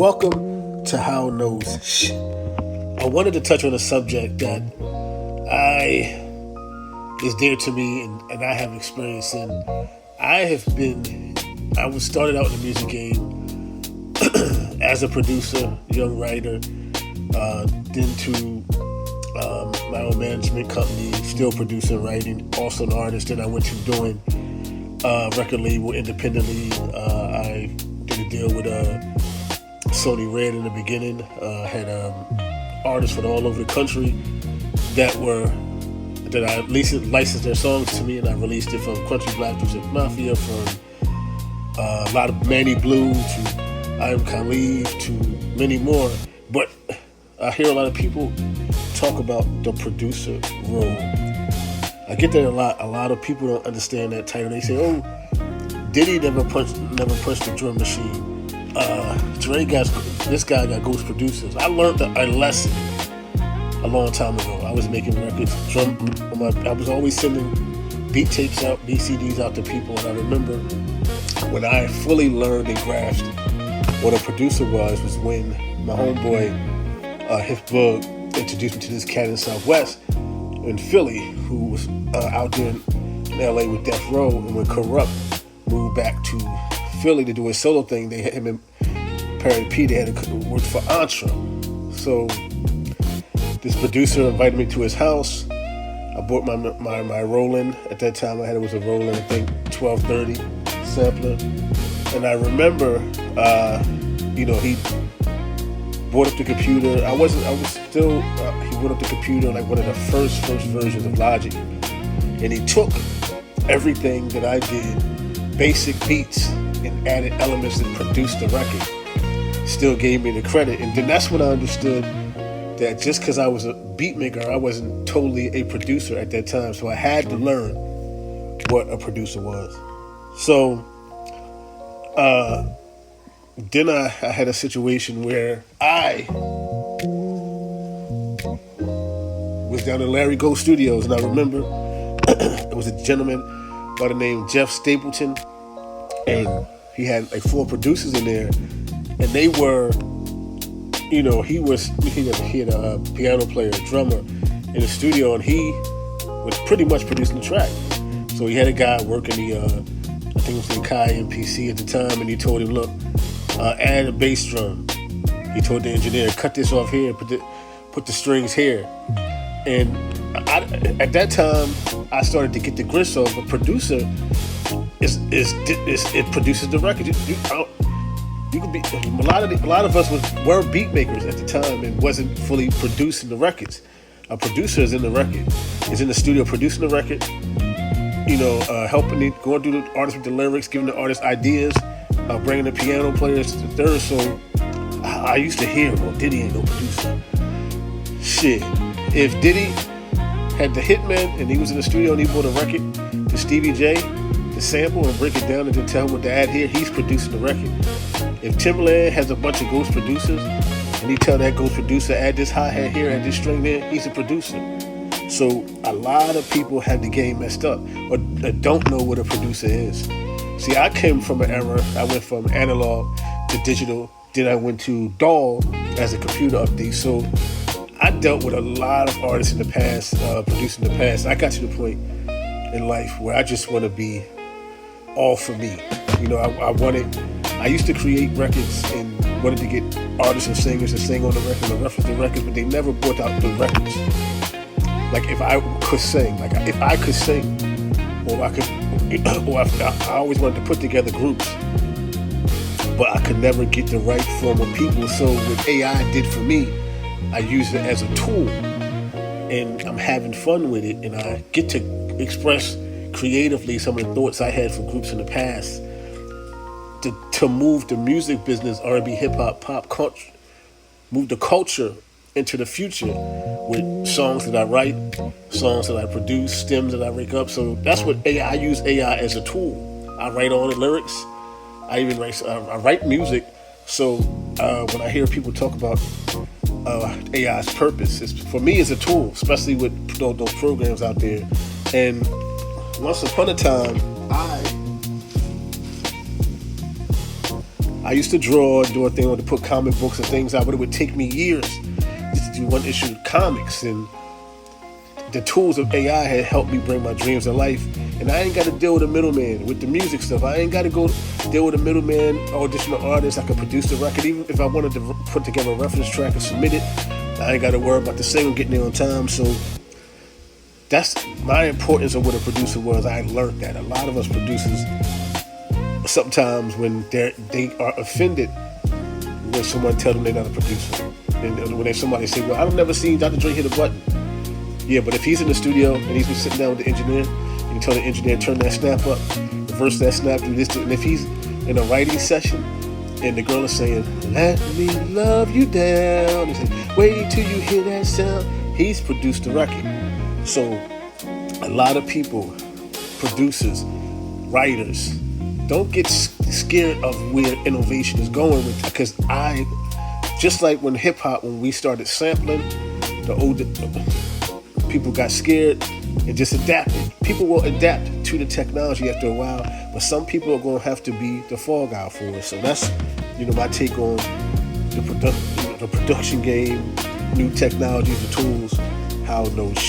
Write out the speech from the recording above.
Welcome to How Knows Shit. I wanted to touch on a subject that is dear to me and I have experience in. I was started out in the music game as a producer, young writer, then to my own management company, still producing, writing, also an artist. Then I went to doing record label independently. I did a deal with Sony Red in the beginning. Had artists from all over the country that I licensed their songs to me, and I released it from Country Black Music Mafia, from a lot of Manny Blue to I Am Khalid to many more. But I hear a lot of people talk about the producer role. I get that a lot. A lot of people don't understand that title. They say, "Oh, Diddy never punched the drum machine. This guy got ghost producers." I learned a lesson a long time ago. I was making records. I was always sending beat tapes out, BCDs out to people, and I remember when I fully learned and grasped what a producer was when my homeboy Hif Bug introduced me to this cat in Southwest in Philly who was out there in LA with Death Row, and when Corrupt moved back to Philly to do his solo thing, they had him and Perry P. They had to work for Antra. So this producer invited me to his house. I bought my Roland. At that time, it was a Roland, I think 1230 sampler. And I remember, he brought up the computer. He brought up the computer like one of the first versions of Logic. And he took everything that I did, basic beats, and added elements that produced the record. Still gave me the credit. And then that's when I understood that just because I was a beat maker, I wasn't totally a producer at that time. So I had to learn what a producer was. So then I had a situation where I was down in Larry Gold Studios, and I remember it was a gentleman by the name Jeff Stapleton, and he had like 4 producers in there, and they were, he had a piano player, a drummer in the studio, and he was pretty much producing the track. So he had a guy working I think it was the Kai MPC at the time, and he told him, look, add a bass drum. He told the engineer, cut this off here, put the strings here. And at that time, I started to get the grist of a producer. It produces the record. You could be a lot of us were beat makers at the time and wasn't fully producing the records. A producer is in the record, is in the studio producing the record. Helping it, going through the artist with the lyrics, giving the artist ideas, bringing the piano players to the third. So I used to hear, well, Diddy ain't no producer. Shit, if Diddy had the Hitman and he was in the studio and he brought a record to Stevie J to sample and break it down and then tell him what to add here, he's producing the record. If Timberland has a bunch of ghost producers and he tell that ghost producer, add this hi-hat here, add this string there, he's a producer. So a lot of people have the game messed up or don't know what a producer is. See, I came from an era, I went from analog to digital, then I went to DAW as a computer update. So I dealt with a lot of artists in the past, producing in the past. I got to the point in life where I just want to be all for me. I used to create records and wanted to get artists and singers to sing on the record and reference the records, but they never brought out the records. Like if I could sing, I always wanted to put together groups, but I could never get the right form of people. So what AI did for me, I use it as a tool, and I'm having fun with it, and I get to express creatively some of the thoughts I had for groups in the past to move the music business, R&B, hip hop, pop culture, move the culture into the future with songs that I write, songs that I produce, stems that I rake up. So that's what I use AI as a tool. I write all the lyrics. I write music. So when I hear people talk about AI's purpose, for me it's a tool, especially with those programs out there. And once upon a time, I used to draw and do a thing or to put comic books and things out, but it would take me years just to do one issue of comics. And the tools of AI had helped me bring my dreams to life. And I ain't got to deal with a middleman with the music stuff. I ain't got to go deal with a middleman, audition an artist. I could produce the record. Even if I wanted to put together a reference track and submit it, I ain't got to worry about the single getting there on time. So that's my importance of what a producer was. I learned that. A lot of us producers, sometimes when they are offended when someone tells them they're not a producer. And when somebody say, well, I've never seen Dr. Dre hit a button. Yeah, but if he's in the studio and he's been sitting down with the engineer, and you tell the engineer, turn that snap up, reverse that snap, do this, and if he's in a writing session and the girl is saying, let me love you down, and say, wait till you hear that sound, he's produced the record. So a lot of people, producers, writers, don't get scared of where innovation is going with, because just like when hip hop, when we started sampling, the older people got scared and just adapted. People will adapt to the technology after a while, but some people are going to have to be the fall guy for it. So that's, my take on the production game, new technologies, the tools, how those